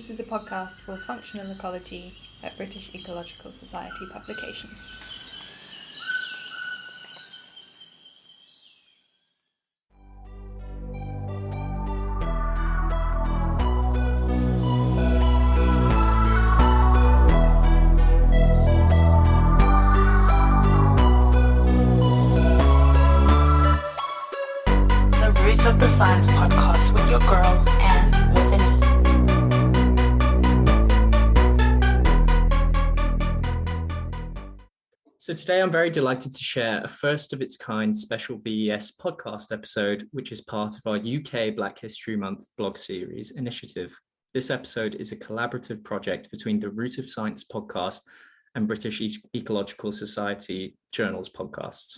This is a podcast for Functional Ecology at British Ecological Society publication. The Roots of the Science podcast with your girl, Anne Chisa. So today I'm very delighted to share a first of its kind special BES podcast episode, which is part of our UK Black History Month blog series initiative. This episode is a collaborative project between the Root of Science podcast and British Ecological Society Journals podcasts.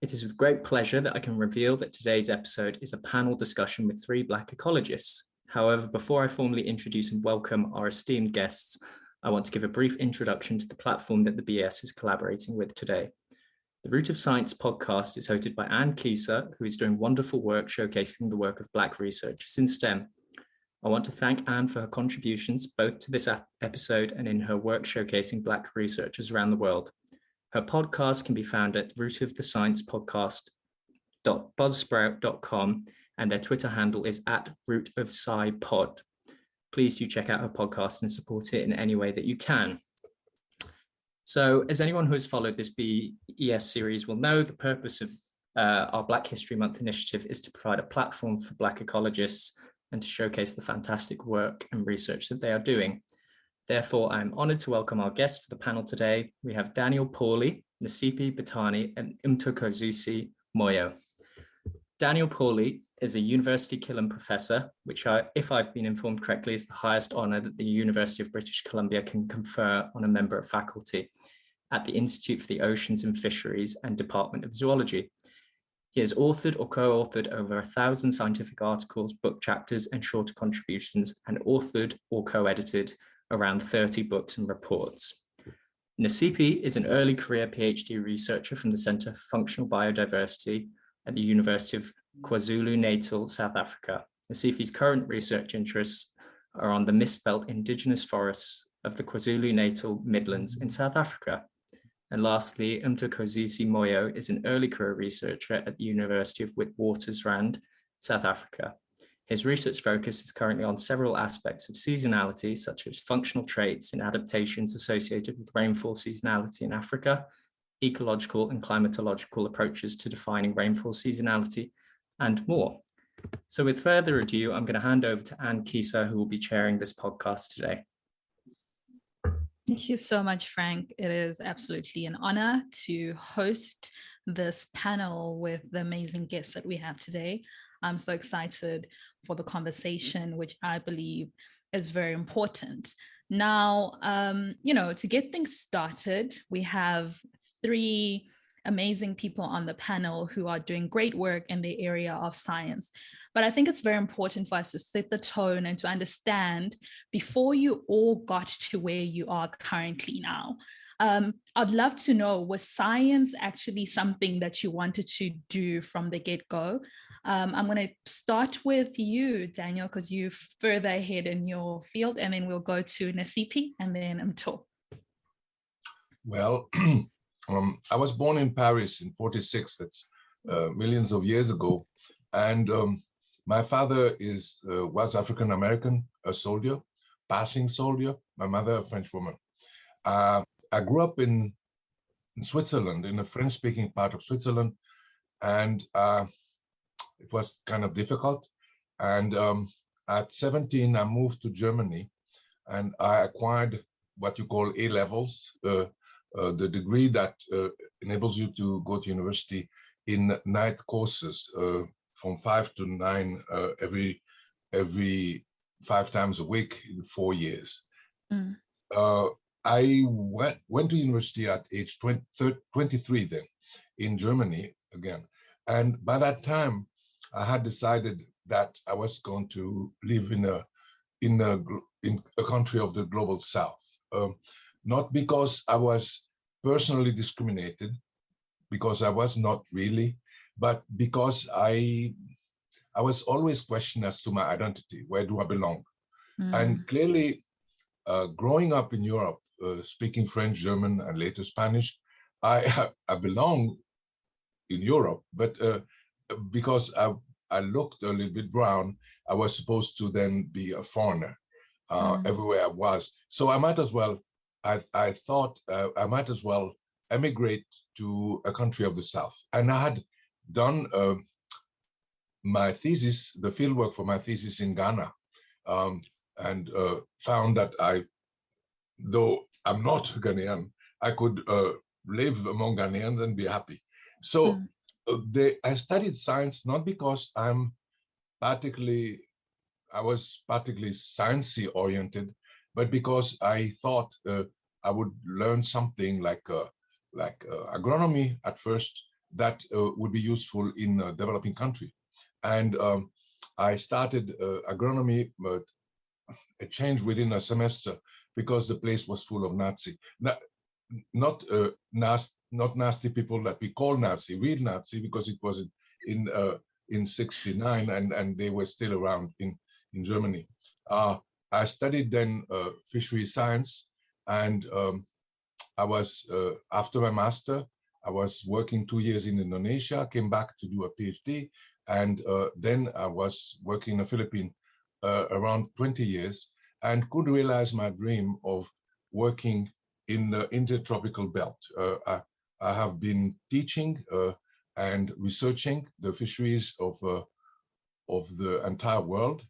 It is with great pleasure that I can reveal that today's episode is a panel discussion with 3 Black ecologists. However, before I formally introduce and welcome our esteemed guests, I want to give a brief introduction to the platform that the BS is collaborating with today. The Root of Science podcast is hosted by Anne Chisa, who is doing wonderful work showcasing the work of Black researchers in STEM. I want to thank Anne for her contributions both to this episode and in her work showcasing Black researchers around the world. Her podcast can be found at rootofthesciencepodcast.buzzsprout.com and their Twitter handle is @rootofscipod. Please do check out her podcast and support it in any way that you can. So as anyone who has followed this BES series will know, the purpose of our Black History Month initiative is to provide a platform for Black ecologists and to showcase the fantastic work and research that they are doing. Therefore, I'm honoured to welcome our guests for the panel today. We have Pauley, Nasiphi, Bitani, and Mthokozisi, Moyo. Pauley is a University Killam professor, which, if I've been informed correctly, is the highest honour that the University of British Columbia can confer on a member of faculty at the Institute for the Oceans and Fisheries and Department of Zoology. He has authored or co-authored over 1,000 scientific articles, book chapters, and shorter contributions, and authored or co-edited around 30 books and reports. Nasiphi is an early career PhD researcher from the Centre for Functional Biodiversity at the University of KwaZulu-Natal, South Africa. Nasiphi's current research interests are on the mist-belt indigenous forests of the KwaZulu-Natal Midlands in South Africa. And lastly, Mthokozisi Moyo is an early career researcher at the University of Witwatersrand, South Africa. His research focus is currently on several aspects of seasonality, such as functional traits and adaptations associated with rainfall seasonality in Africa, ecological and climatological approaches to defining rainfall seasonality, and more. So with further ado, I'm going to hand over to Anne Chisa, who will be chairing this podcast today. Thank you so much, Frank. It is absolutely an honor to host this panel with the amazing guests that we have today. I'm so excited for the conversation, which I believe is very important. Now, to get things started, we have 3 amazing people on the panel who are doing great work in the area of science. But I think it's very important for us to set the tone and to understand before you all got to where you are currently now. I'd love to know, was science actually something that you wanted to do from the get-go? I'm going to start with you, Daniel, because you're further ahead in your field, and then we'll go to Nasiphi and then Mtho. Well, I was born in Paris in 46, that's millions of years ago. And my father was African-American, a soldier, passing soldier, my mother a French woman. I grew up in Switzerland, in a French-speaking part of Switzerland, and it was kind of difficult. And at 17, I moved to Germany, and I acquired what you call A-levels, the degree that enables you to go to university in night courses from 5 to 9 every 5 times a week in 4 years. Mm. I went to university at age 23 then in Germany again. And by that time, I had decided that I was going to live in a country of the global south. Not because I was personally discriminated, because I was not really, but because I was always questioned as to my identity. Where do I belong? And clearly, growing up in Europe, speaking French, German, and later Spanish, I belong in Europe, but because I looked a little bit brown, I was supposed to then be a foreigner everywhere I was. So I might as well, I thought I might as well emigrate to a country of the South. And I had done my thesis, the fieldwork for my thesis in Ghana, and found that though I'm not Ghanaian, I could live among Ghanaians and be happy. So I studied science not because I was particularly sciencey oriented, but because I thought I would learn something like agronomy at first that would be useful in a developing country. And I started agronomy, but it changed within a semester because the place was full of Nazi. Not nasty people that we call Nazi, real Nazi, because it was in '69 and they were still around in Germany. I studied then fishery science, and I was after my master, I was working 2 years in Indonesia, came back to do a PhD, and then I was working in the Philippines around 20 years, and could realize my dream of working in the intertropical belt. I have been teaching and researching the fisheries of the entire world,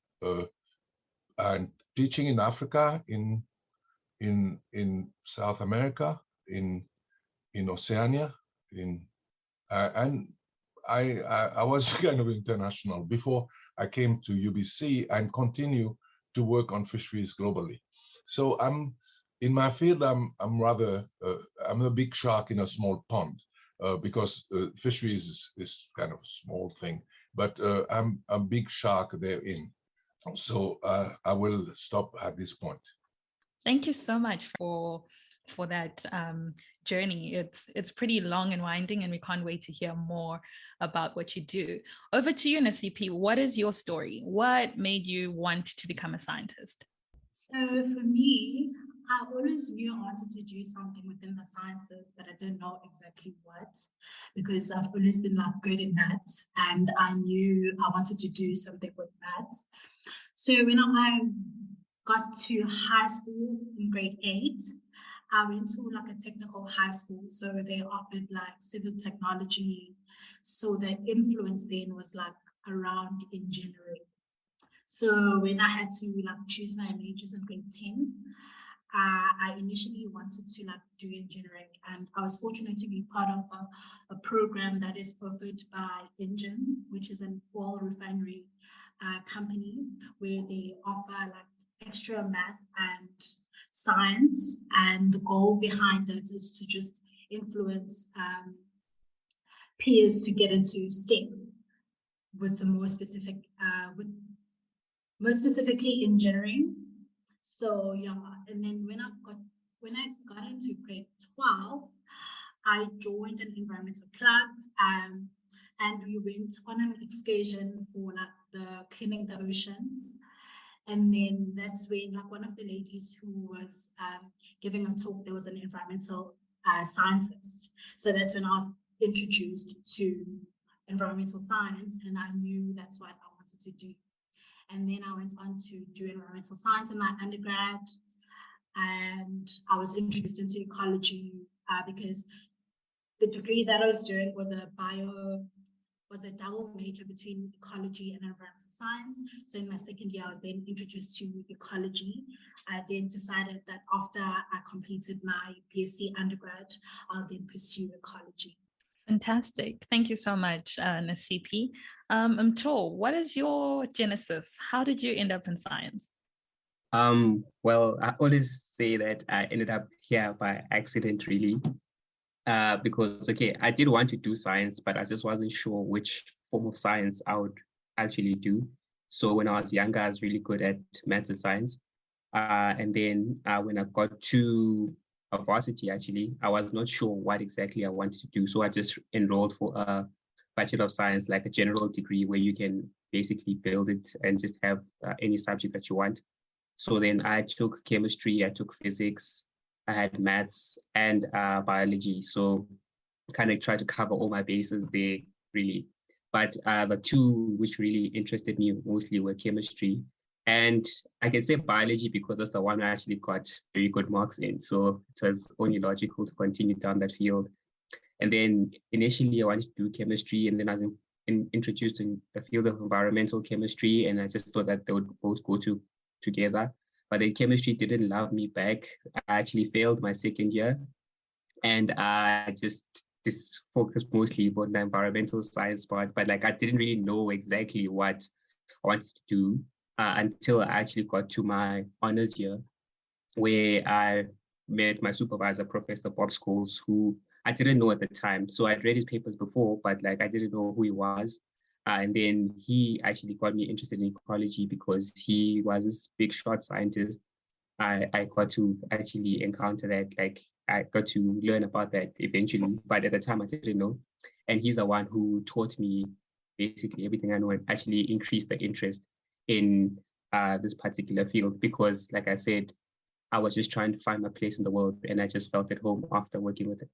and teaching in Africa, in South America, in Oceania, and I was kind of international before I came to UBC and continue to work on fisheries globally. So in my field, I'm a big shark in a small pond, because fisheries is kind of a small thing, but I'm a big shark therein. So I will stop at this point. Thank you so much for that journey. It's pretty long and winding, and we can't wait to hear more about what you do. Over to you, Nasiphi. What is your story? What made you want to become a scientist? So for me, I always knew I wanted to do something within the sciences, but I didn't know exactly what, because I've always been like good in maths, and I knew I wanted to do something with maths. So when I got to high school in grade 8, I went to like a technical high school. So they offered like civil technology. So the influence then was like around engineering. So when I had to like choose my majors in grade 10, I initially wanted to like do engineering, and I was fortunate to be part of a program that is offered by Engine, which is an oil refinery company, where they offer like extra math and science, and the goal behind it is to just influence peers to get into STEM with the more specifically engineering. So yeah, and then when I got into grade 12, I joined an environmental club, and we went on an excursion for like the cleaning the oceans. And then that's when like one of the ladies who was giving a talk, there was an environmental scientist. So that's when I was introduced to environmental science, and I knew that's what I wanted to do. And then I went on to do environmental science in my undergrad, and I was introduced into ecology because the degree that I was doing was a double major between ecology and environmental science. So in my second year, I was then introduced to ecology. I then decided that after I completed my BSc undergrad, I'll then pursue ecology. Fantastic. Thank you so much, Nasiphi. what is your genesis? How did you end up in science? Well, I always say that I ended up here by accident, really, because, okay, I did want to do science, but I just wasn't sure which form of science I would actually do. So when I was younger, I was really good at maths and science. And then when I got to a varsity, actually, I was not sure what exactly I wanted to do. So I just enrolled for a Bachelor of Science, like a general degree where you can basically build it and just have any subject that you want. So then I took chemistry, I took physics, I had maths and biology. So kind of tried to cover all my bases there, really. But the two which really interested me mostly were chemistry. And I can say biology because that's the one I actually got very good marks in. So it was only logical to continue down that field. And then initially I wanted to do chemistry, and then I was introduced in the field of environmental chemistry, and I just thought that they would both go together. But then chemistry didn't love me back. I actually failed my second year, and I just focused mostly on the environmental science part. But like I didn't really know exactly what I wanted to do until I actually got to my honors year, where I met my supervisor, Professor Bob Scholes, who I didn't know at the time. So I'd read his papers before, but like I didn't know who he was. And then he actually got me interested in ecology because he was this big shot scientist. I got to actually encounter that, like I got to learn about that eventually, but at the time I didn't know. And he's the one who taught me basically everything I know and actually increased the interest in this particular field because, like I said, I was just trying to find my place in the world, and I just felt at home after working with it.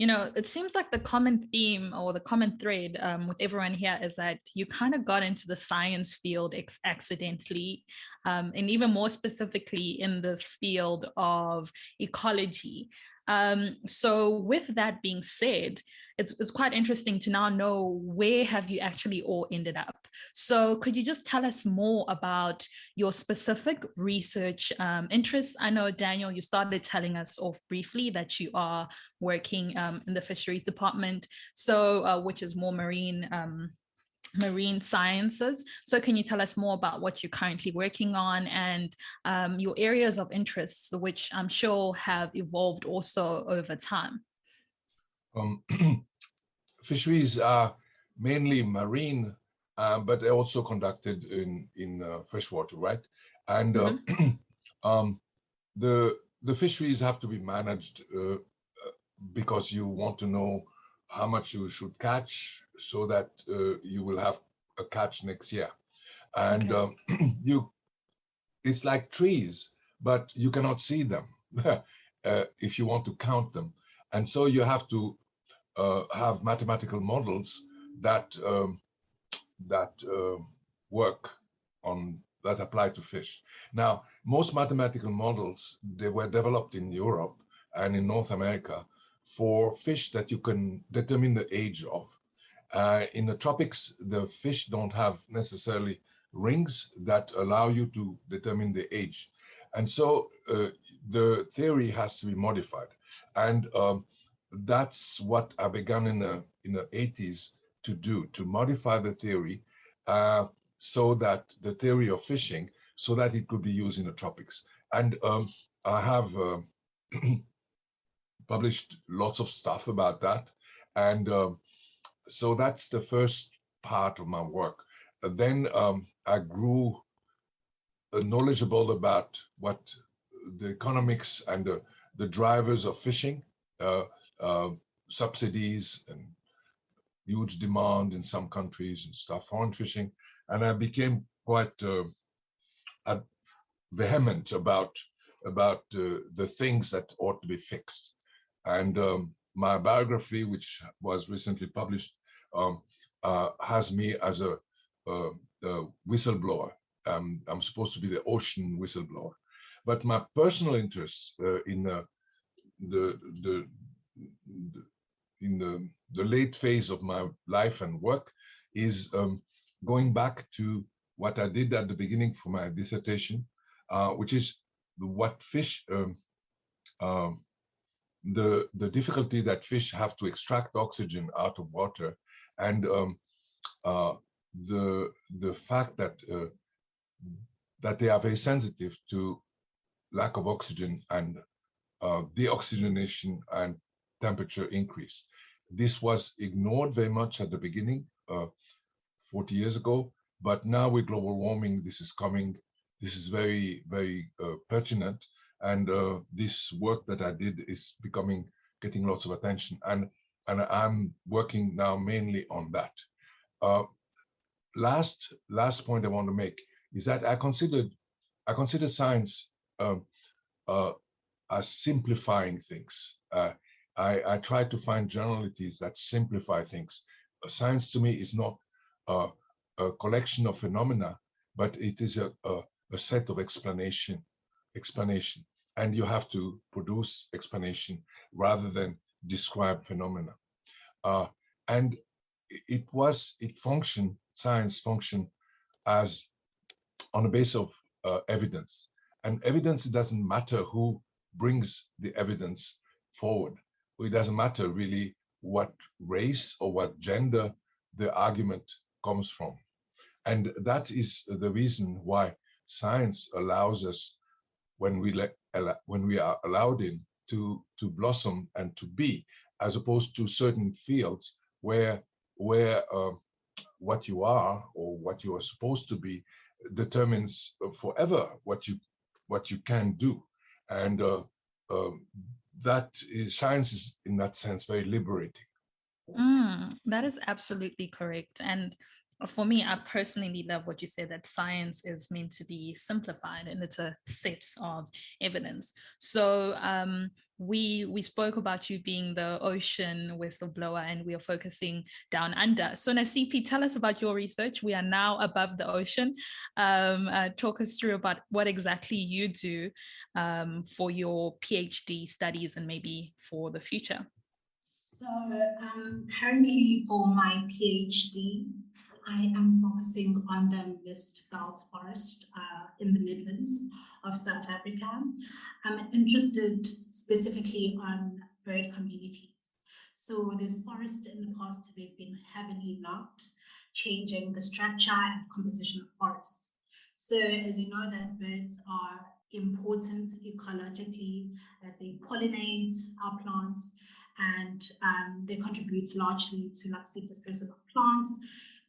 You know, it seems like the common theme or the common thread with everyone here is that you kind of got into the science field accidentally, and even more specifically in this field of ecology. So with that being said, it's quite interesting to now know where have you actually all ended up. So could you just tell us more about your specific research interests? I know, Daniel, you started telling us off briefly that you are working in the fisheries department, so which is more marine sciences. So can you tell us more about what you're currently working on and your areas of interest, which I'm sure have evolved also over time? Fisheries are mainly marine, but they're also conducted in freshwater, right? And the fisheries have to be managed because you want to know how much you should catch so that you will have a catch next year. And it's like trees, but you cannot see them if you want to count them. And so you have to have mathematical models that work on that apply to fish. Now, most mathematical models, they were developed in Europe and in North America for fish that you can determine the age of. In the tropics, the fish don't have necessarily rings that allow you to determine the age. And so the theory has to be modified. And that's what I began in the 80s to do, to modify the theory so that the theory of fishing, so that it could be used in the tropics. And I have published lots of stuff about that. And so that's the first part of my work. Then I grew knowledgeable about what the economics and the drivers of fishing, subsidies and huge demand in some countries and stuff, foreign fishing. And I became quite vehement about the things that ought to be fixed. And my biography, which was recently published, has me as a whistleblower. I'm supposed to be the ocean whistleblower. But my personal interest in the late phase of my life and work is going back to what I did at the beginning for my dissertation, which is what fish, the difficulty that fish have to extract oxygen out of water, and the fact that they are very sensitive to lack of oxygen and deoxygenation and temperature increase. This was ignored very much at the beginning, 40 years ago, but now with global warming, this is coming. This is very, very pertinent, and this work that I did is getting lots of attention, and I'm working now mainly on that. Last point I want to make is that I considered I consider science as simplifying things. I try to find generalities that simplify things. Science to me is not a collection of phenomena, but it is a set of explanation, and you have to produce explanation rather than describe phenomena. And science functioned as on a base of evidence. And evidence, it doesn't matter who brings the evidence forward. It doesn't matter really what race or what gender the argument comes from. And that is the reason why science allows us, when we are allowed in, to blossom and to be, as opposed to certain fields where what you are or what you are supposed to be determines forever what you can do. And science is, in that sense, very liberating. That is absolutely correct. And for me, I personally love what you said, that science is meant to be simplified and it's a set of evidence. So we spoke about you being the ocean whistleblower, and we are focusing down under. So Nasiphi, tell us about your research. We are now above the ocean. Talk us through about what exactly you do for your PhD studies and maybe for the future. So currently for my PhD, I am focusing on the mist belt forest in the Midlands of South Africa. I'm interested specifically on bird communities. So this forest in the past, they've been heavily logged, changing the structure and composition of forests. So as you know, that birds are important ecologically as they pollinate our plants, and they contribute largely to like seed dispersal of plants.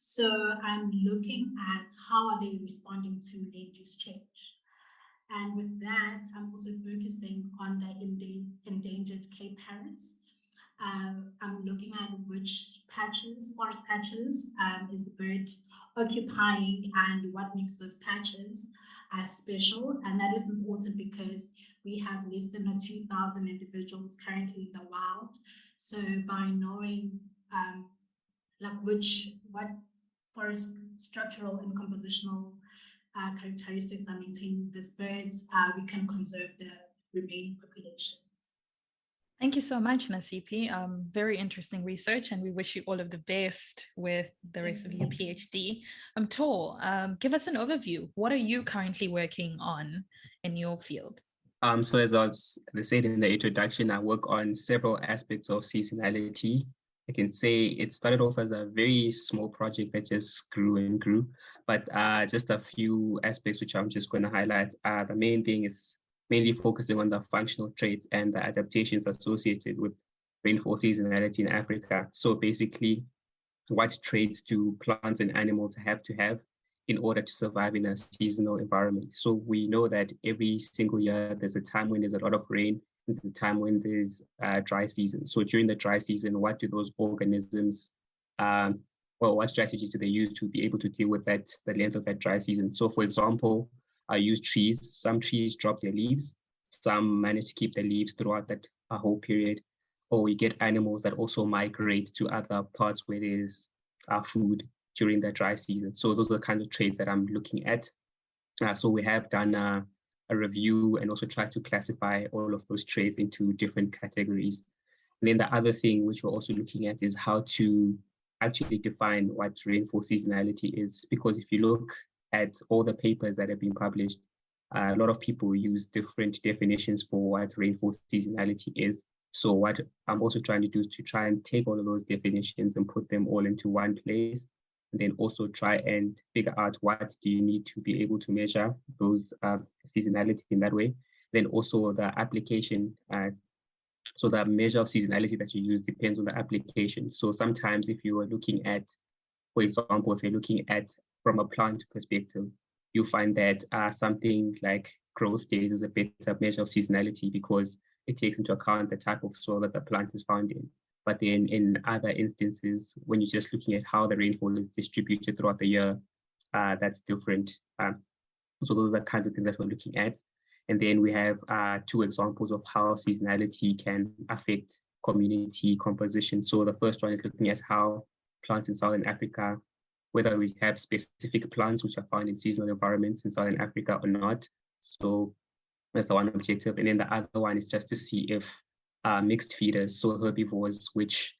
So I'm looking at how are they responding to land use change. And with that, I'm also focusing on the endangered Cape parrot. I'm looking at which forest patches is the bird occupying and what makes those patches special. And that is important because we have less than 2,000 individuals currently in the wild. So by knowing what forest structural and compositional characteristics are maintaining these birds, we can conserve the remaining populations. Thank you so much, Nasiphi. Very interesting research, and we wish you all of the best with the rest of your PhD. Tor, give us an overview. What are you currently working on in your field? So as I said in the introduction, I work on several aspects of seasonality. I can say it started off as a very small project that just grew and grew, but just a few aspects which I'm just going to highlight. The main thing is mainly focusing on the functional traits and the adaptations associated with rainfall seasonality in Africa. So basically, what traits do plants and animals have to have in order to survive in a seasonal environment? So we know that every single year, there's a time when there's a lot of rain, there's a time when there's dry season. So during the dry season, what do those organisms, what strategies do they use to be able to deal with the length of that dry season? So for example, I use trees. Some trees drop their leaves. Some manage to keep their leaves throughout that whole period. Or we get animals that also migrate to other parts where there's food during the dry season. So those are the kinds of traits that I'm looking at. So we have done a review and also tried to classify all of those traits into different categories. And then the other thing which we're also looking at is how to actually define what rainfall seasonality is. Because if you look at all the papers that have been published, a lot of people use different definitions for what rainfall seasonality is. So what I'm also trying to do is to try and take all of those definitions and put them all into one place, and then also try and figure out what do you need to be able to measure those seasonality in that way. Then also the application. So the measure of seasonality that you use depends on the application. So sometimes if you are looking at, for example, if you're looking at from a plant perspective, you find that something like growth days is a better measure of seasonality because it takes into account the type of soil that the plant is found in. But then in other instances, when you're just looking at how the rainfall is distributed throughout the year, that's different. So those are the kinds of things that we're looking at. And then we have 2 examples of how seasonality can affect community composition. So the first one is looking at how plants in Southern Africa, whether we have specific plants which are found in seasonal environments in Southern Africa or not. So that's the one objective. And then the other one is just to see if mixed feeders, so herbivores, which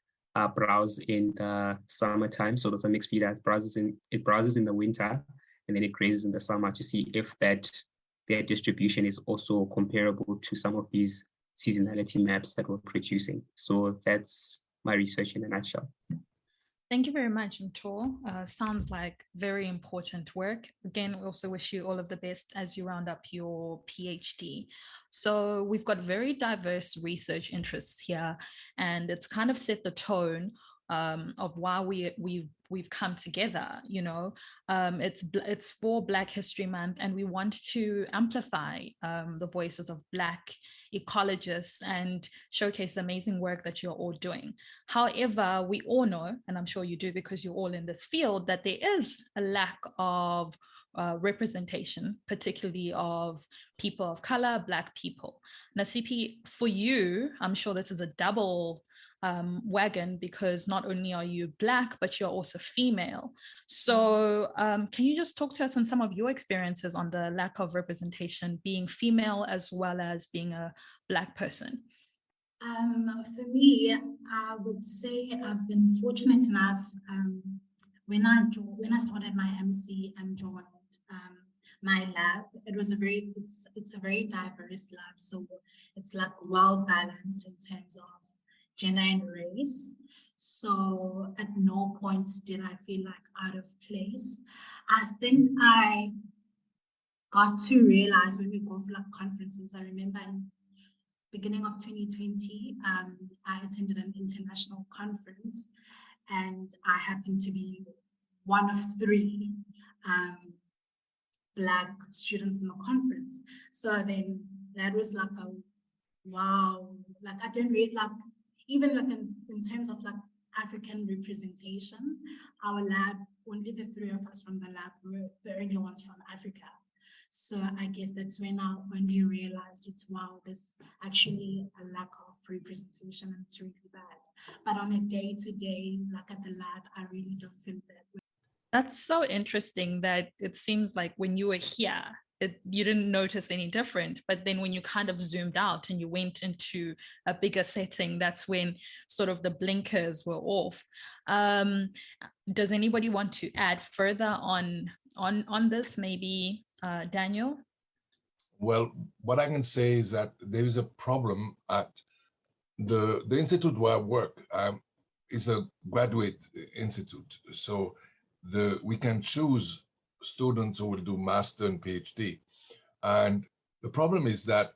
browse in the summertime. So there's a mixed feeder that browses in the winter, and then it grazes in the summer, to see if their distribution is also comparable to some of these seasonality maps that we're producing. So that's my research in a nutshell. Thank you very much, Mtho. Sounds like very important work. Again, we also wish you all of the best as you round up your PhD. So we've got very diverse research interests here, and it's kind of set the tone of why we've come together. You know, it's for Black History Month, and we want to amplify the voices of Black ecologists and showcase the amazing work that you're all doing. However, we all know, and I'm sure you do because you're all in this field, that there is a lack of representation, particularly of people of color, Black people. Nasiphi, for you, I'm sure this is a double wagon, because not only are you Black, but you're also female. So can you just talk to us on some of your experiences on the lack of representation, being female as well as being a Black person? For me, I would say I've been fortunate enough when I started my MC and joined my lab. It's a very diverse lab, so it's like well balanced in terms of gender and race. So at no point did I feel like out of place. I think I got to realize when we go for like conferences. I remember in beginning of 2020, I attended an international conference, and I happened to be one of 3 Black students in the conference. So then that was like a wow, like I didn't really like, even like in terms of like African representation, our lab, only the 3 of us from the lab were the only ones from Africa. So I guess that's when I only realized it's wow, there's actually a lack of representation, and it's really bad. But on a day-to-day, like at the lab, I really don't feel that way. That's so interesting that it seems like when you were here, you didn't notice any different, but then when you kind of zoomed out and you went into a bigger setting, that's when sort of the blinkers were off. Does anybody want to add further on this? Maybe Daniel? Well, what I can say is that there is a problem at the institute where I work. Is a graduate institute, so we can choose students who will do master and PhD. And the problem is that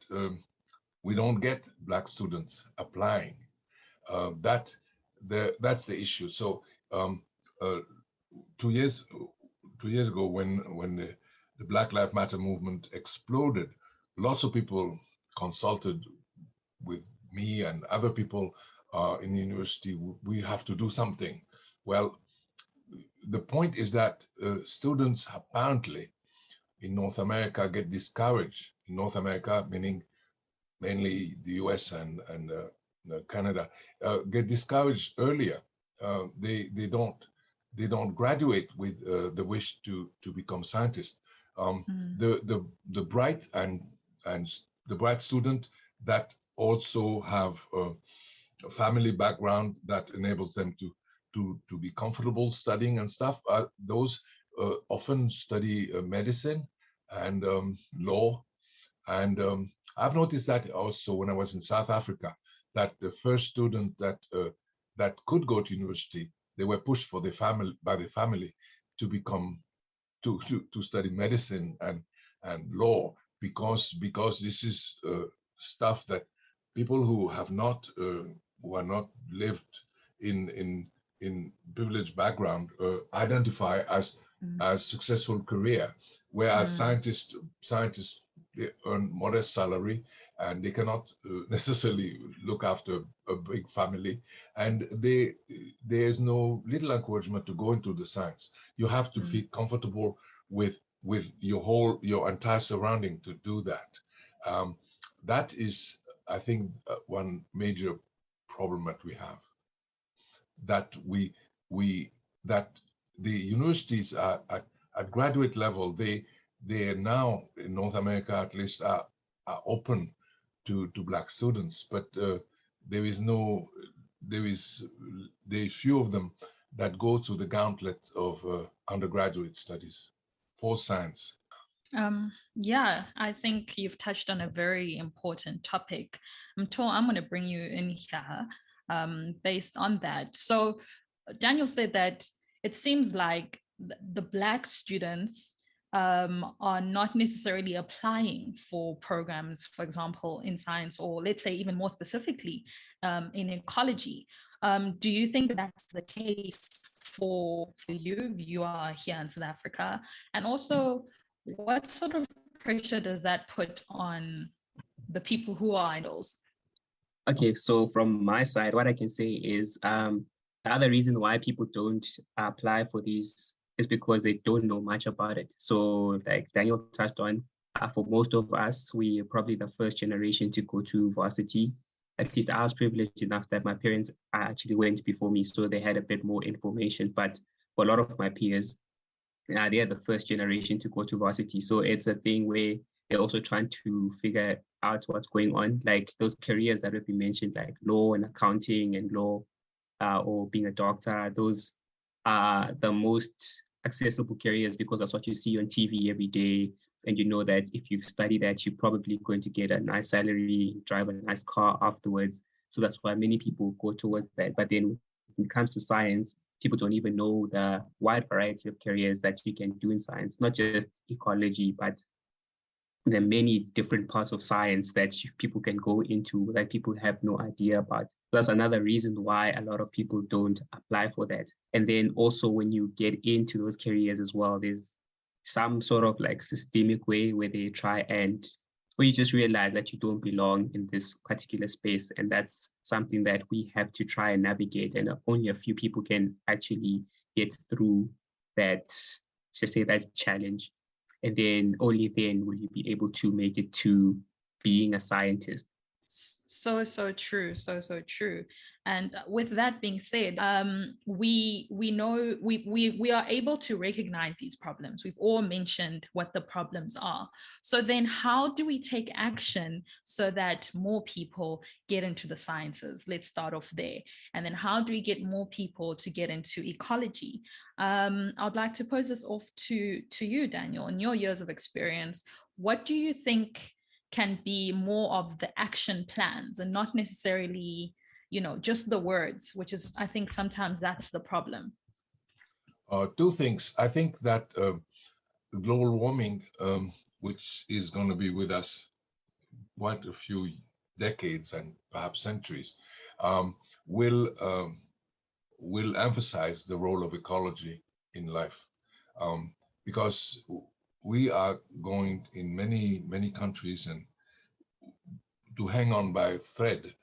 we don't get Black students applying. That's the issue. So 2 years ago, when the Black Lives Matter movement exploded, lots of people consulted with me and other people in the university. We have to do something. Well, the point is that students apparently in North America get discouraged. In North America, meaning mainly the US and Canada, get discouraged earlier. They don't graduate with the wish to become scientists. The bright and the bright student that also have a family background that enables them to be comfortable studying and stuff, those often study medicine and law. And I've noticed that also when I was in South Africa, that the first student that could go to university, they were pushed by the family to become to study medicine and law, because this is stuff that people who are not lived in privileged background identify as successful career, whereas scientists they earn modest salary and they cannot necessarily look after a big family, and there is little encouragement to go into the science. You have to feel comfortable with with your entire surrounding to do that. That is, I think, one major problem that we have. That that the universities are at graduate level, they are now in North America at least are open to Black students, but there is few of them that go to the gauntlet of undergraduate studies for science. Yeah, I think you've touched on a very important topic. I'm going to bring you in here based on that. So Daniel said that it seems like the Black students are not necessarily applying for programs, for example, in science, or let's say even more specifically in ecology. Do you think that's the case for you? You are here in South Africa. And also, what sort of pressure does that put on the people who are idols? Okay, so from my side, what I can say is the other reason why people don't apply for these is because they don't know much about it. So like Daniel touched on, for most of us, we are probably the first generation to go to varsity. At least I was privileged enough that my parents actually went before me, so they had a bit more information. But for a lot of my peers, they are the first generation to go to varsity. So it's a thing where they're also trying to figure out what's going on. Like those careers that have been mentioned, like law and accounting and law, or being a doctor, those are the most accessible careers because that's what you see on TV every day. And you know that if you study that, you're probably going to get a nice salary, drive a nice car afterwards. So that's why many people go towards that. But then when it comes to science, people don't even know the wide variety of careers that you can do in science, not just ecology, but there are many different parts of science that people can go into that people have no idea about. That's another reason why a lot of people don't apply for that. And then also when you get into those careers as well, there's some sort of like systemic way where they try and, or you just realize that you don't belong in this particular space. And that's something that we have to try and navigate. And only a few people can actually get through that, to say that challenge. And then only then will you be able to make it to being a scientist. So true, so true. And with that being said, we know we are able to recognize these problems. We've all mentioned what the problems are. So then how do we take action so that more people get into the sciences? Let's start off there. And then how do we get more people to get into ecology? I'd like to pose this off to you, Daniel. In your years of experience, what do you think can be more of the action plans and not necessarily, just the words, which is, I think sometimes that's the problem. Two things. I think that global warming, which is going to be with us quite a few decades and perhaps centuries, will emphasize the role of ecology in life, because we are going in many countries and to hang on by a thread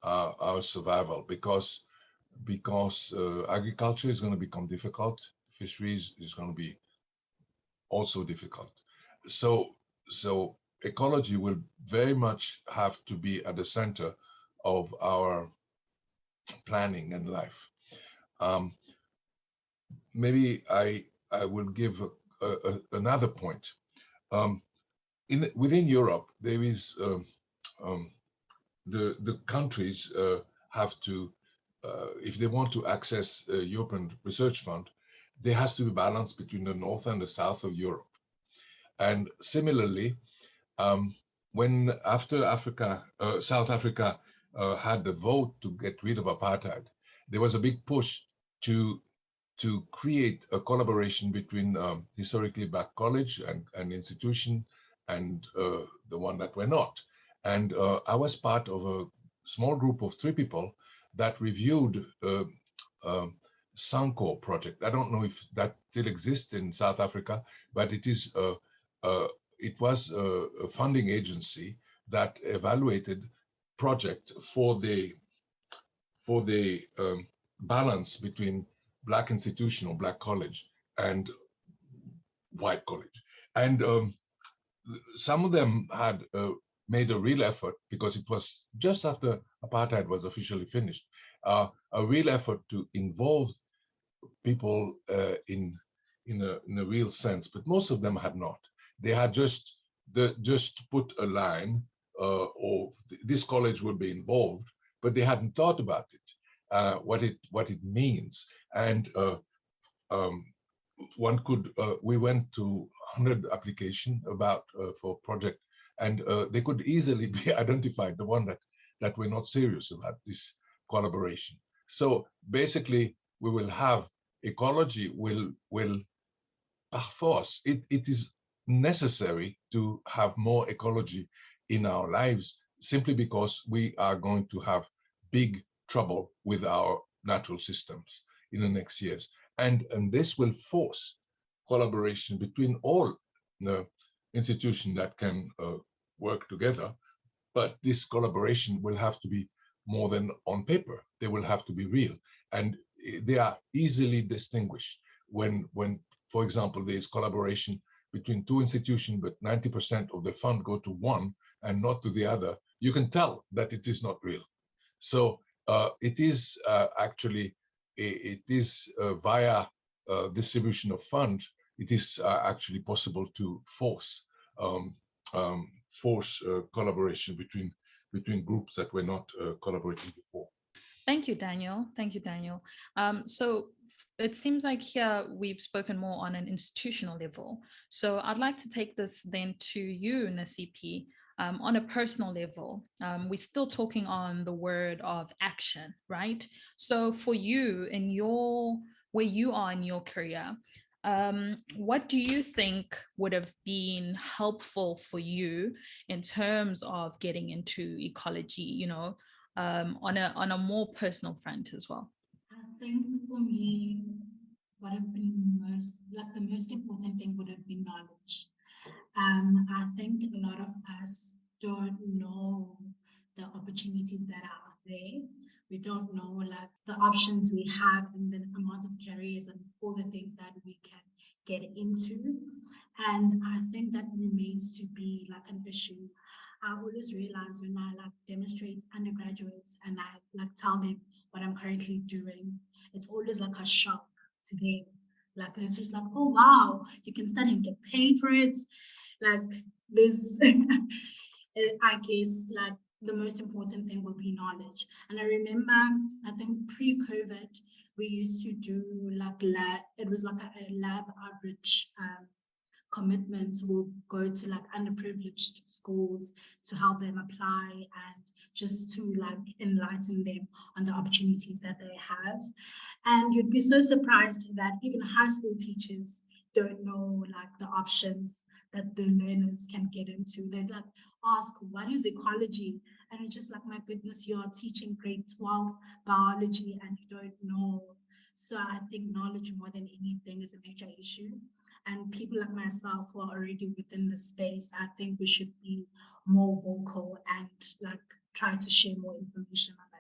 our survival, because agriculture is going to become difficult, fisheries is going to be also difficult. So ecology will very much have to be at the center of our planning and life. Maybe I will give another point. Within Europe, there is the countries have to, if they want to access European Research Fund, there has to be balance between the north and the south of Europe. And similarly, when after South Africa had the vote to get rid of apartheid, there was a big push to create a collaboration between historically Black college and institution and the one that were not. And I was part of a small group of 3 people that reviewed Sanko project. I don't know if that still exists in South Africa, but it was a funding agency that evaluated project for the balance between Black institution or Black college and white college. And some of them had made a real effort, because it was just after apartheid was officially finished, a real effort to involve people in a real sense, but most of them had not. They had just put a line, or this college would be involved, but they hadn't thought about it, what it means. And one could, we went to 100 applications for a project, and they could easily be identified, the one that were not serious about this collaboration. So basically, we will have ecology will par force. It is necessary to have more ecology in our lives, simply because we are going to have big trouble with our natural systems in the next years. And this will force collaboration between all the institutions that can work together. But this collaboration will have to be more than on paper. They will have to be real. And they are easily distinguished when, for example, there is collaboration between two institutions, but 90% of the fund go to one and not to the other. You can tell that it is not real. So it is actually, it is via distribution of fund, it is actually possible to force collaboration between groups that were not collaborating before. Thank you, Daniel. Thank you, Daniel. So it seems like here we've spoken more on an institutional level. So I'd like to take this then to you, Nasiphi, on a personal level. We're still talking on the word of action, right? So for you, where you are in your career, what do you think would have been helpful for you in terms of getting into ecology, on a more personal front as well? I think for me, what have been the most important thing would have been knowledge. I think a lot of us don't know the opportunities that are out there. We don't know the options we have and the amount of careers and all the things that we can get into. And I think that remains to be an issue. I always realize when I demonstrate undergraduates and I tell them what I'm currently doing, it's always a shock to them. It's just oh wow, you can study and get paid for it. This, I guess the most important thing will be knowledge. And I remember, I think pre-COVID, we used to do it was a lab outreach commitment. Will go to underprivileged schools to help them apply and just to enlighten them on the opportunities that they have. And you'd be so surprised that even high school teachers don't know the options that the learners can get into. They ask, what is ecology? And it's just my goodness, you're teaching grade 12 biology and you don't know. So I think knowledge more than anything is a major issue. And people like myself who are already within the space, I think we should be more vocal and try to share more information on that.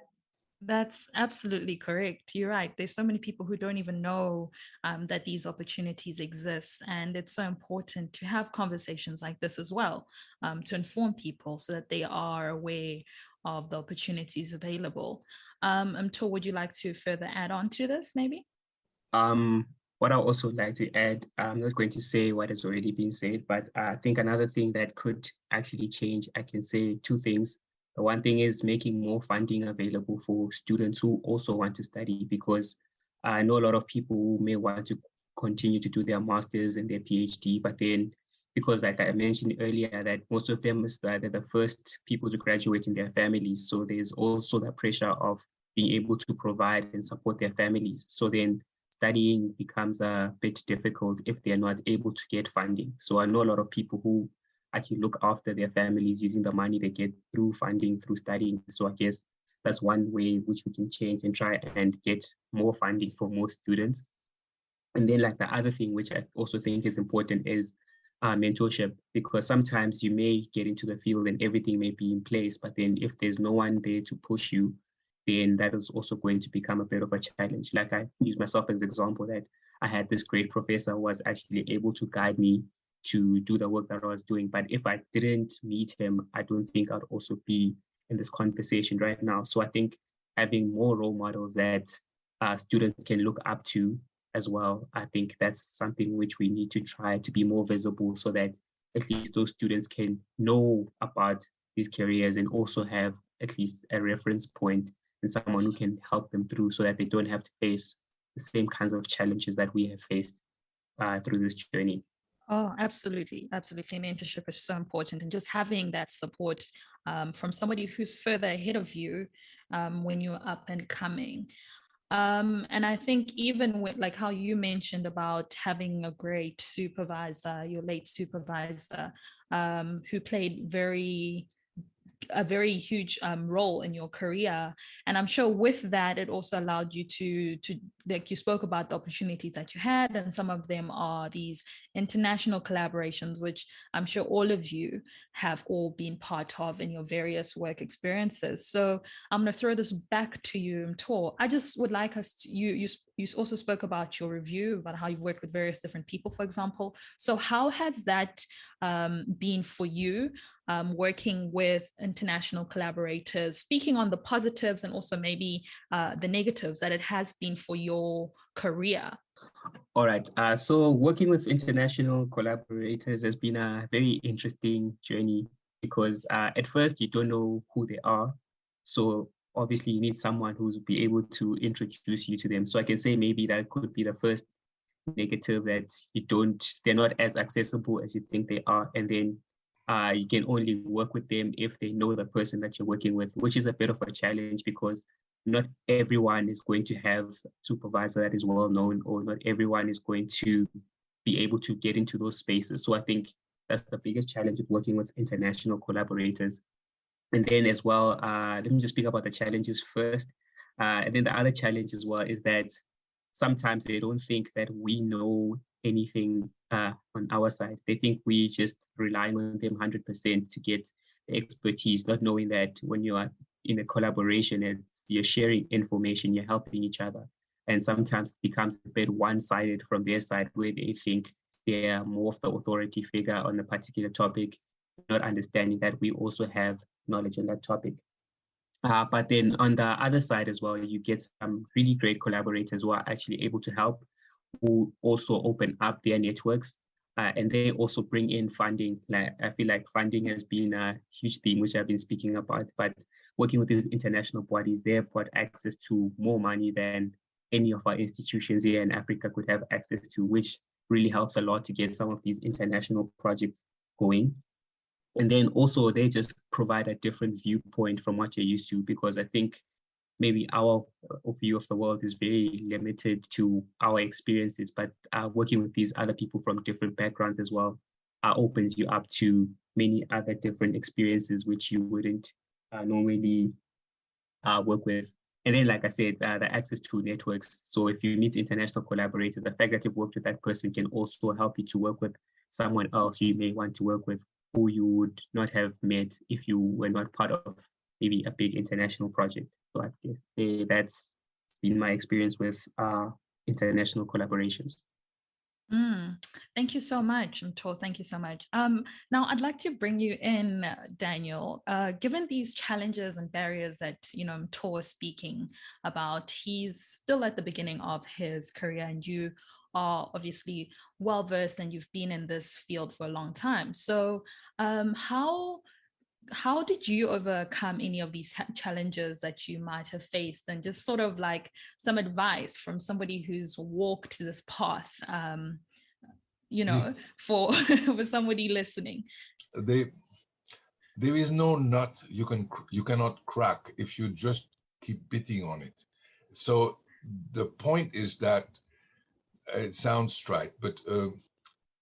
That's absolutely correct. You're right. There's so many people who don't even know that these opportunities exist. And it's so important to have conversations like this as well, to inform people so that they are aware of the opportunities available. Mtho, would you like to further add on to this maybe? What I also like to add, I'm not going to say what has already been said, but I think another thing that could actually change, I can say two things. The one thing is making more funding available for students who also want to study, because I know a lot of people who may want to continue to do their masters and their PhD, but then because like I mentioned earlier, that most of them they're the first people to graduate in their families. So there's also the pressure of being able to provide and support their families. So then studying becomes a bit difficult if they're not able to get funding. So I know a lot of people who actually look after their families using the money they get through funding, through studying. So I guess that's one way which we can change and try and get more funding for more students. And then the other thing, which I also think is important, is mentorship, because sometimes you may get into the field and everything may be in place, but then if there's no one there to push you, then that is also going to become a bit of a challenge. Like I use myself as an example that I had this great professor who was actually able to guide me to do the work that I was doing. But if I didn't meet him, I don't think I'd also be in this conversation right now. So I think having more role models that students can look up to as well, I think that's something which we need to try to be more visible so that at least those students can know about these careers and also have at least a reference point and someone who can help them through so that they don't have to face the same kinds of challenges that we have faced through this journey. Oh, absolutely. Absolutely. Mentorship is so important. And just having that support from somebody who's further ahead of you when you're up and coming. And I think even with like how you mentioned about having a great supervisor, your late supervisor, who played a very huge role in your career, and I'm sure with that it also allowed you to like you spoke about the opportunities that you had, and some of them are these international collaborations, which I'm sure all of you have all been part of in your various work experiences. So I'm going to throw this back to you, Mtho. I just would like us to, you also spoke about your review, about how you've worked with various different people, for example. So how has that been for you, working with international collaborators, speaking on the positives and also maybe the negatives that it has been for your career? All right. So working with international collaborators has been a very interesting journey because at first you don't know who they are. So obviously you need someone who's be able to introduce you to them. So I can say maybe that could be the first negative, that they're not as accessible as you think they are. And then you can only work with them if they know the person that you're working with, which is a bit of a challenge because not everyone is going to have a supervisor that is well known, or not everyone is going to be able to get into those spaces. So I think that's the biggest challenge with working with international collaborators. And then as well, let me just speak about the challenges first. And then the other challenge as well is that sometimes they don't think that we know anything on our side. They think we just relying on them 100% to get the expertise, not knowing that when you are in a collaboration, you're sharing information, you're helping each other. And sometimes it becomes a bit one-sided from their side, where they think they are more of the authority figure on a particular topic, not understanding that we also have knowledge on that topic. But then on the other side as well, you get some really great collaborators who are actually able to help, who also open up their networks, and they also bring in funding. Like, I feel like funding has been a huge theme, which I've been speaking about, but working with these international bodies, they've got access to more money than any of our institutions here in Africa could have access to, which really helps a lot to get some of these international projects going. And then also they just provide a different viewpoint from what you're used to, because I think maybe our view of the world is very limited to our experiences, but working with these other people from different backgrounds as well opens you up to many other different experiences which you wouldn't normally work with. And then, like I said, the access to networks. So if you meet international collaborators, the fact that you've worked with that person can also help you to work with someone else you may want to work with, who you would not have met if you were not part of maybe a big international project. So I guess that's been my experience with international collaborations. Thank you so much, Mtho. Thank you so much. Now, I'd like to bring you in, Daniel. Given these challenges and barriers that Mtho is speaking about, he's still at the beginning of his career, and you are obviously well versed and you've been in this field for a long time. So, how did you overcome any of these challenges that you might have faced, and just sort of like some advice from somebody who's walked this path, for for somebody listening? There is no nut you cannot crack if you just keep beating on it. So the point is that it sounds trite, but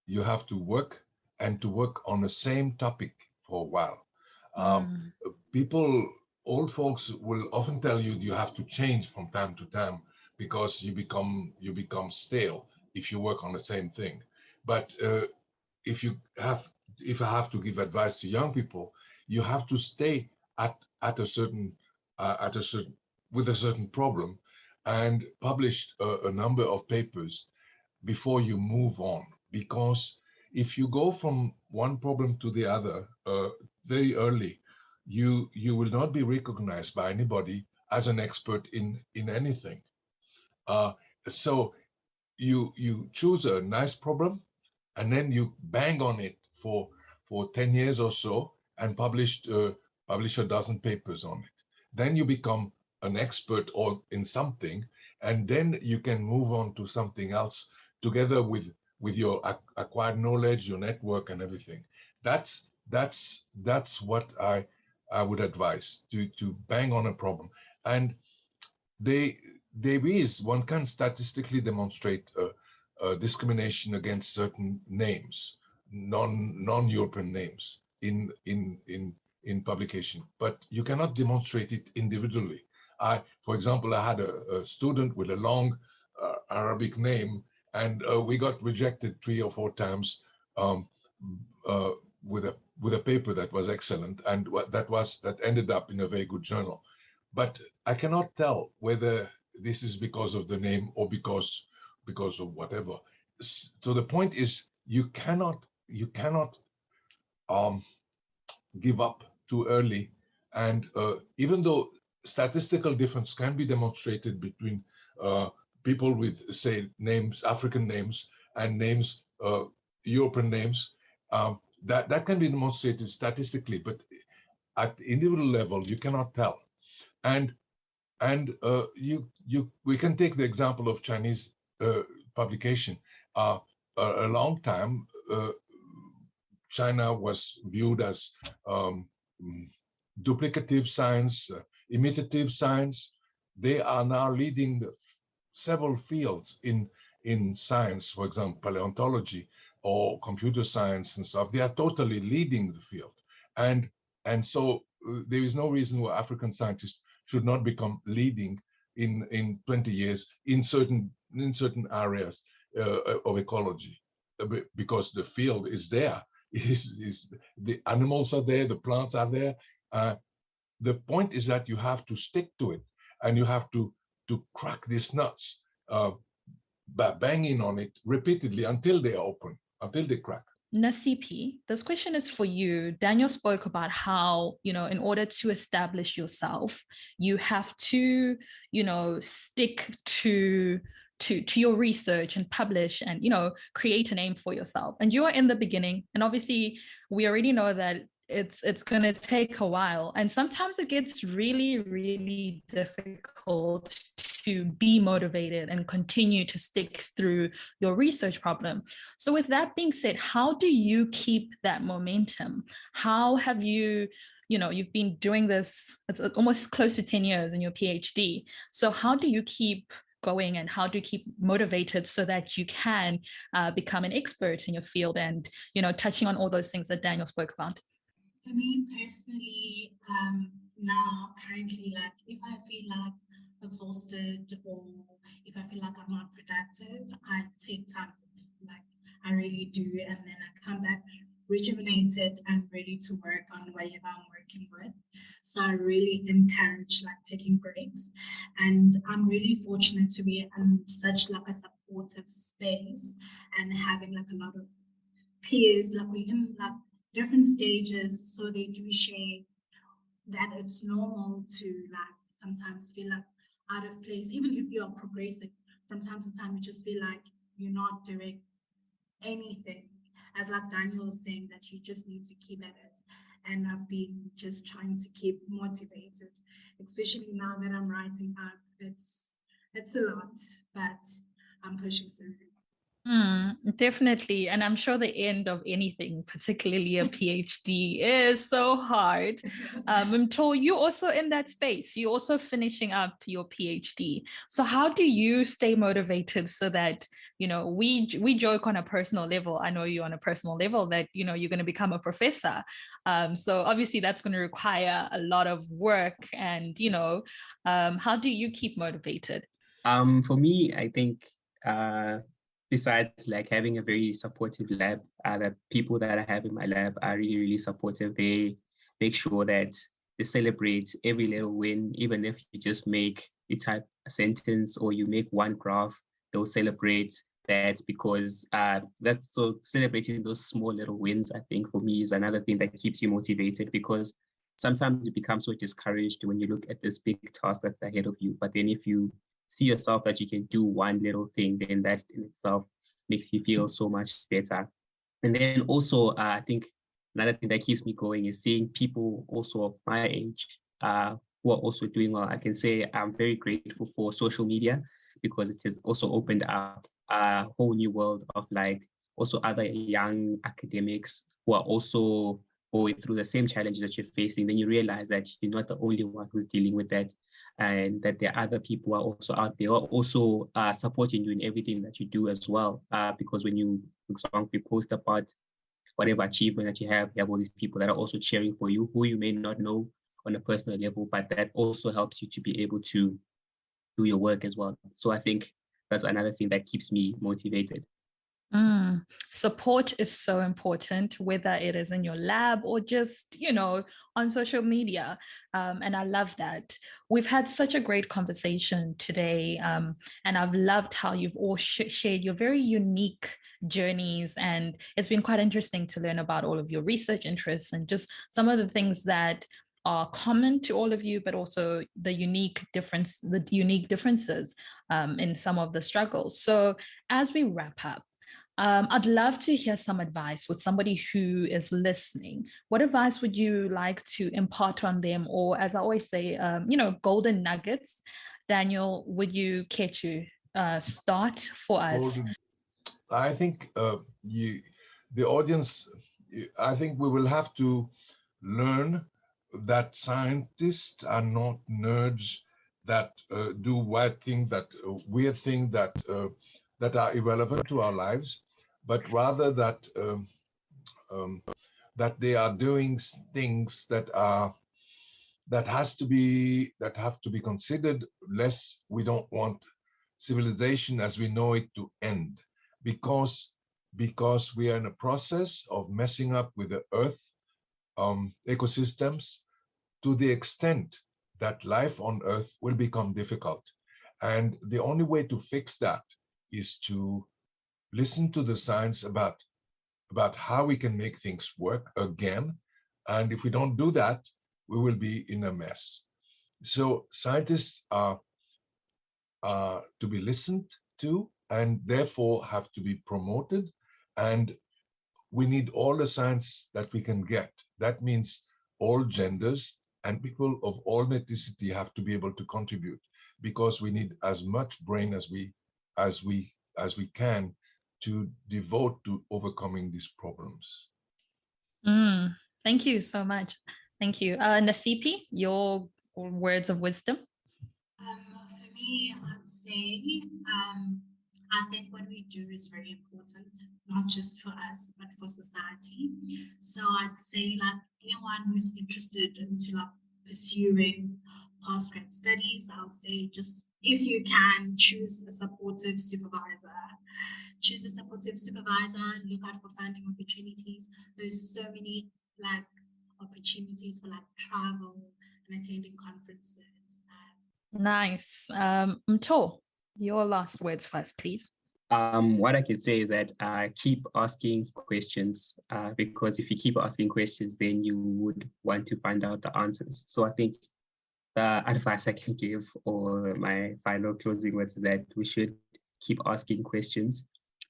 you have to work on the same topic for a while. Old folks will often tell you have to change from time to time because you become stale if you work on the same thing. But if I have to give advice to young people, you have to stay at a certain with a certain problem and published a number of papers before you move on. Because if you go from one problem to the other very early, you will not be recognized by anybody as an expert in anything. So you choose a nice problem, and then you bang on it for 10 years or so, and publish a dozen papers on it. Then you become an expert or in something, and then you can move on to something else together with your acquired knowledge, your network, and everything. That's what I would advise, to bang on a problem. And one can statistically demonstrate discrimination against certain names, non-European names in publication, but you cannot demonstrate it individually. For example, I had a student with a long Arabic name, and we got rejected 3 or 4 times with a paper that was excellent, and that ended up in a very good journal. But I cannot tell whether this is because of the name or because of whatever. So the point is, you cannot give up too early. And even though statistical difference can be demonstrated between people with, say, names, African names, and names, European names, that can be demonstrated statistically, but at the individual level, you cannot tell. And we can take the example of Chinese publication. A long time, China was viewed as duplicative science, imitative science. They are now leading several fields in science, for example, paleontology or computer science and stuff. They are totally leading the field. And so there is no reason why African scientists should not become leading in 20 years in certain areas of ecology, because the field is there. The animals are there, the plants are there. The point is that you have to stick to it, and you have to crack these nuts by banging on it repeatedly until they open, until they crack. Nasiphi, this question is for you. Daniel spoke about how, in order to establish yourself, you have to, stick to your research and publish and, create a name for yourself. And you are in the beginning. And obviously, we already know that it's going to take a while. And sometimes it gets really, really difficult to be motivated and continue to stick through your research problem. So with that being said, how do you keep that momentum? How have you, you've been doing this, it's almost close to 10 years in your PhD. So how do you keep going, and how do you keep motivated so that you can become an expert in your field and, touching on all those things that Daniel spoke about? For me personally, now currently, like if I feel like exhausted or if I feel like I'm not productive, I take time off, like I really do, and then I come back rejuvenated and ready to work on whatever I'm working with. So I really encourage like taking breaks, and I'm really fortunate to be in such like a supportive space and having like a lot of peers, like we're in like different stages, so they do share that it's normal to like sometimes feel like out of place, even if you're progressing. From time to time, you just feel like you're not doing anything. As like Daniel was saying, that you just need to keep at it. And I've been just trying to keep motivated, especially now that I'm writing up. It's a lot, but I'm pushing through. Definitely. And I'm sure the end of anything, particularly a PhD, is so hard. Mtho, you're also in that space. You're also finishing up your PhD. So how do you stay motivated so that, we joke on a personal level. I know you on a personal level that, you're going to become a professor. So obviously that's going to require a lot of work. And, how do you keep motivated? For me, I think, besides like having a very supportive lab, the people that I have in my lab are really, really supportive. They make sure that they celebrate every little win, even if you just you type a sentence or you make one graph, they'll celebrate that, because that's so celebrating those small little wins, I think for me is another thing that keeps you motivated, because sometimes you become so discouraged when you look at this big task that's ahead of you. But then if you see yourself that you can do one little thing, then that in itself makes you feel so much better. And then also, I think another thing that keeps me going is seeing people also of my age who are also doing well. I can say I'm very grateful for social media, because it has also opened up a whole new world of like also other young academics who are also going through the same challenges that you're facing. Then you realize that you're not the only one who's dealing with that, and that there are other people who are also out there who are also supporting you in everything that you do as well. Because when you, for example, if you post about whatever achievement that you have all these people that are also cheering for you, who you may not know on a personal level, but that also helps you to be able to do your work as well. So I think that's another thing that keeps me motivated. Support is so important, whether it is in your lab or just, on social media. And I love that. We've had such a great conversation today. And I've loved how you've all shared your very unique journeys. And it's been quite interesting to learn about all of your research interests and just some of the things that are common to all of you, but also the unique differences in some of the struggles. So as we wrap up, I'd love to hear some advice with somebody who is listening. What advice would you like to impart on them? Or as I always say, golden nuggets. Daniel, would you care to start for us? I think the audience, I think we will have to learn that scientists are not nerds that do weird things that are irrelevant to our lives, but rather that that they are doing things that have to be considered, lest we don't want civilization as we know it to end, because we are in a process of messing up with the earth ecosystems to the extent that life on earth will become difficult. And the only way to fix that is to listen to the science about how we can make things work again. And if we don't do that, we will be in a mess. So scientists are to be listened to, and therefore have to be promoted. And we need all the science that we can get. That means all genders and people of all ethnicity have to be able to contribute, because we need as much brain as we can to devote to overcoming these problems. Thank you so much. Thank you. Nasiphi, your words of wisdom? For me, I'd say I think what we do is very important, not just for us, but for society. So I'd say like anyone who's interested into like pursuing postgrad studies, I would say just if you can choose a supportive supervisor. Choose a supportive supervisor, look out for funding opportunities. There's so many like opportunities for like travel and attending conferences. Nice. Mtho, your last words first, please. What I can say is that keep asking questions, because if you keep asking questions, then you would want to find out the answers. So I think the advice I can give, or my final closing words, is that we should keep asking questions.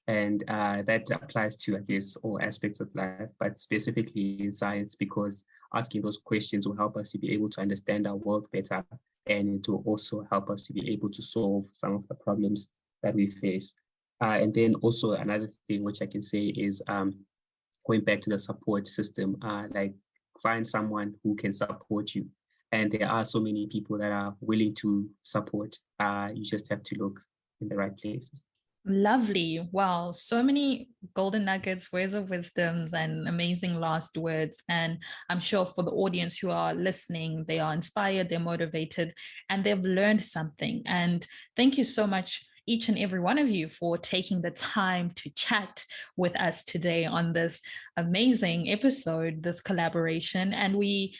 And that applies to, I guess, all aspects of life, but specifically in science, because asking those questions will help us to be able to understand our world better, and it will also help us to be able to solve some of the problems that we face. And then also another thing which I can say is going back to the support system, like find someone who can support you. And there are so many people that are willing to support. You just have to look in the right places. Lovely. Wow. So many golden nuggets, words of wisdoms, and amazing last words. And I'm sure for the audience who are listening, they are inspired, they're motivated, and they've learned something. And thank you so much, each and every one of you for taking the time to chat with us today on this amazing episode, this collaboration. And we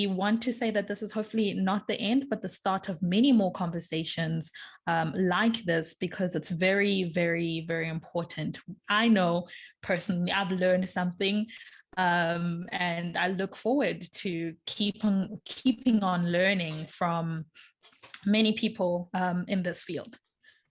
want to say that this is hopefully not the end, but the start of many more conversations like this, because it's very, very, very important. I know personally, I've learned something, and I look forward to keeping on learning from many people in this field.